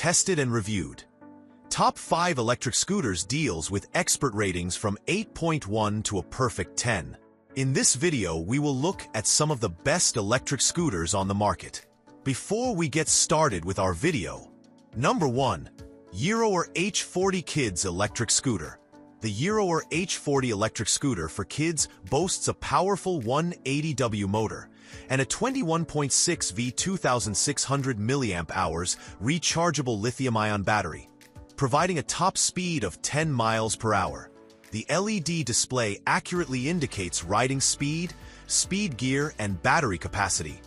tested and reviewed. Top 5 electric scooters deals with expert ratings from 8.1 to a perfect 10. In this video, we will look at some of the best electric scooters on the market. Before we get started with our video, number 1. Euro H40 Kids Electric Scooter. The Euro H40 electric scooter for kids boasts a powerful 180W motor and a 21.6 V 2600 mAh rechargeable lithium-ion battery, providing a top speed of 10 miles per hour. The LED display accurately indicates riding speed, speed gear, and battery capacity,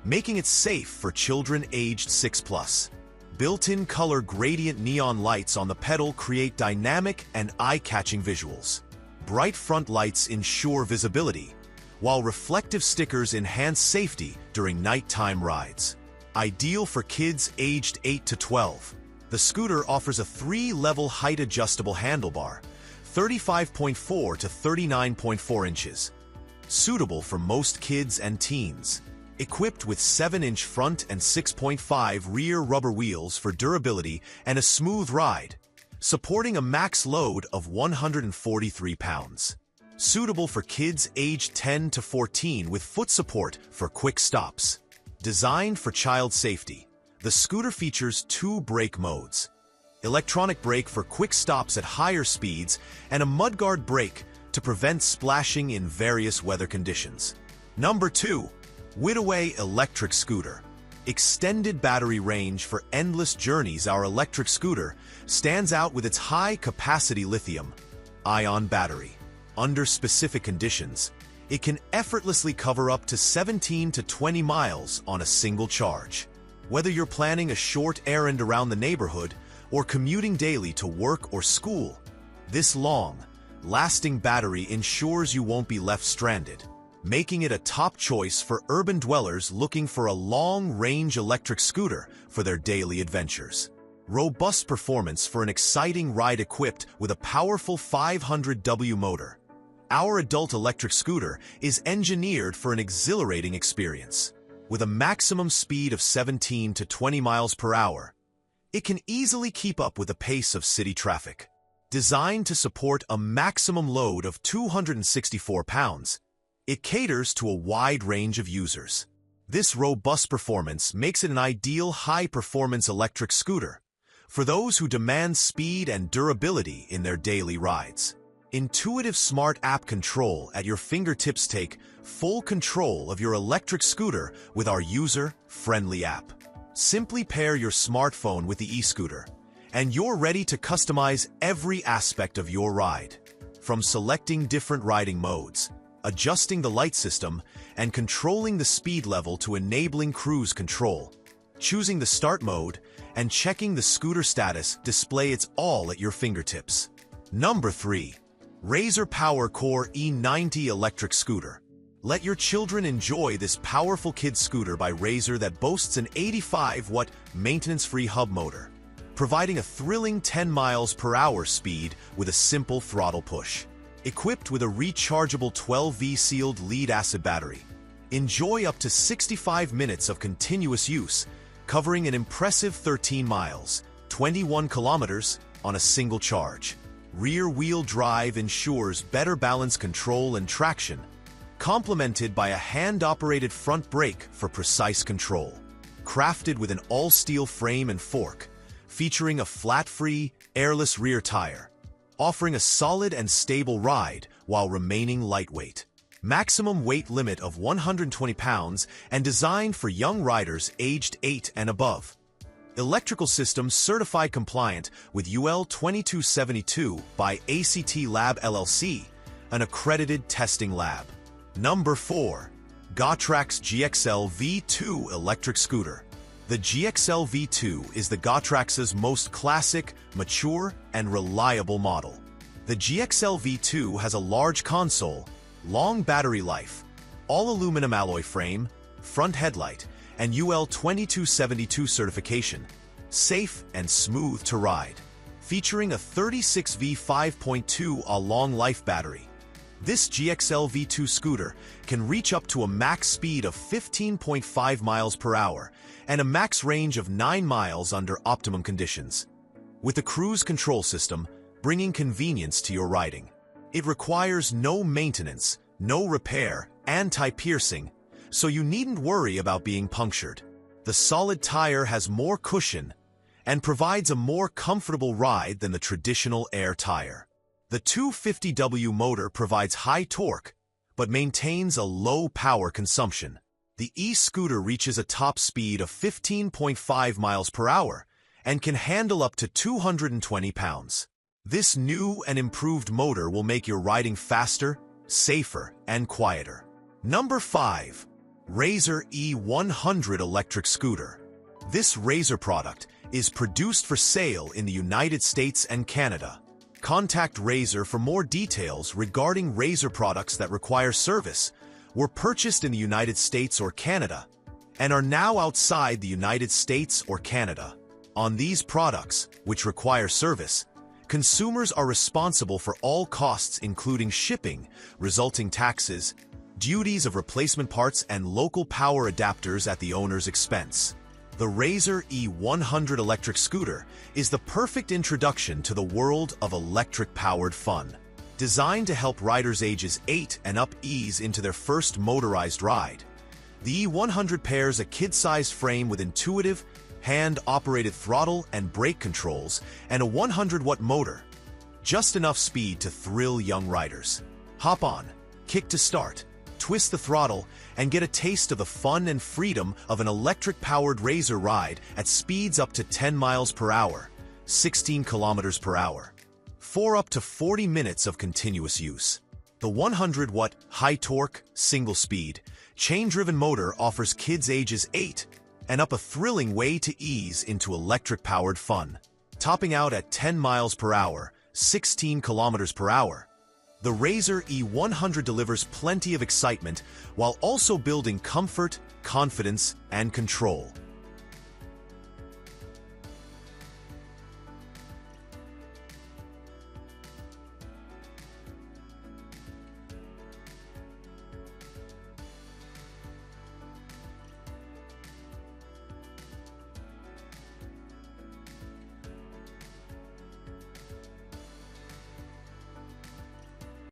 making it safe for children aged 6+. Built-in color gradient neon lights on the pedal create dynamic and eye-catching visuals. Bright front lights ensure visibility, while reflective stickers enhance safety during nighttime rides. Ideal for kids aged 8 to 12. The scooter offers a 3-level height-adjustable handlebar, 35.4 to 39.4 inches, suitable for most kids and teens. Equipped with 7-inch front and 6.5 rear rubber wheels for durability and a smooth ride, supporting a max load of 143 pounds. Suitable for kids aged 10 to 14 with foot support for quick stops. Designed for child safety, the scooter features 2 brake modes: electronic brake for quick stops at higher speeds and a mudguard brake to prevent splashing in various weather conditions. Number 2. Widoway Electric Scooter. Extended battery range for endless journeys. Our electric scooter stands out with its high-capacity lithium-ion battery. Under specific conditions, it can effortlessly cover up to 17 to 20 miles on a single charge. Whether you're planning a short errand around the neighborhood or commuting daily to work or school, this long-lasting battery ensures you won't be left stranded, making it a top choice for urban dwellers looking for a long-range electric scooter for their daily adventures. Robust performance for an exciting ride equipped with a powerful 500W motor. Our adult electric scooter is engineered for an exhilarating experience. With a maximum speed of 17 to 20 miles per hour, it can easily keep up with the pace of city traffic. Designed to support a maximum load of 264 pounds, it caters to a wide range of users. This robust performance makes it an ideal high-performance electric scooter for those who demand speed and durability in their daily rides. Intuitive smart app control at your fingertips. Take full control of your electric scooter with our user-friendly app. Simply pair your smartphone with the e-scooter, and you're ready to customize every aspect of your ride. From selecting different riding modes, adjusting the light system, and controlling the speed level to enabling cruise control, choosing the start mode, and checking the scooter status display, it's all at your fingertips. Number 3. Razor Power Core E90 Electric Scooter. Let your children enjoy this powerful kids scooter by Razor that boasts an 85-watt maintenance-free hub motor, providing a thrilling 10 miles per hour speed with a simple throttle push. Equipped with a rechargeable 12V sealed lead-acid battery, enjoy up to 65 minutes of continuous use, covering an impressive 13 miles, 21 kilometers, on a single charge. Rear-wheel drive ensures better balance control and traction, complemented by a hand-operated front brake for precise control. Crafted with an all-steel frame and fork, featuring a flat-free, airless rear tire, offering a solid and stable ride while remaining lightweight. Maximum weight limit of 120 pounds and designed for young riders aged 8 and above. Electrical system certified compliant with UL 2272 by ACT Lab LLC, an accredited testing lab. Number 4. Gautrax GXL V2 Electric Scooter. The GXL V2 is the Gautrax's most classic, mature, and reliable model. The GXL V2 has a large console, long battery life, all-aluminum alloy frame, front headlight, and UL 2272 certification, safe and smooth to ride. Featuring a 36V 5.2 long life battery, This GXL V2 scooter can reach up to a max speed of 15.5 miles per hour and a max range of 9 miles under optimum conditions. With a cruise control system, bringing convenience to your riding. It requires no maintenance, no repair, anti-piercing, so you needn't worry about being punctured. The solid tire has more cushion and provides a more comfortable ride than the traditional air tire. The 250W motor provides high torque, but maintains a low power consumption. The e-scooter reaches a top speed of 15.5 miles per hour and can handle up to 220 pounds. This new and improved motor will make your riding faster, safer, and quieter. Number 5. Razor E100 electric scooter. This Razor product is produced for sale in the United States and Canada. Contact Razor for more details regarding Razor products that require service, were purchased in the United States or Canada, and are now outside the United States or Canada. On these products, which require service, consumers are responsible for all costs including shipping, resulting taxes, duties of replacement parts, and local power adapters at the owner's expense. The Razor E100 electric scooter is the perfect introduction to the world of electric-powered fun. Designed to help riders ages 8 and up ease into their first motorized ride, the E100 pairs a kid-sized frame with intuitive, hand-operated throttle and brake controls and a 100-watt motor. Just enough speed to thrill young riders. Hop on, kick to start, twist the throttle, and get a taste of the fun and freedom of an electric-powered Razor ride at speeds up to 10 miles per hour, 16 kilometers per hour, for up to 40 minutes of continuous use. The 100-watt, high-torque, single-speed, chain-driven motor offers kids ages 8 and up a thrilling way to ease into electric-powered fun. Topping out at 10 miles per hour, 16 kilometers per hour, the Razor E100 delivers plenty of excitement while also building comfort, confidence, and control.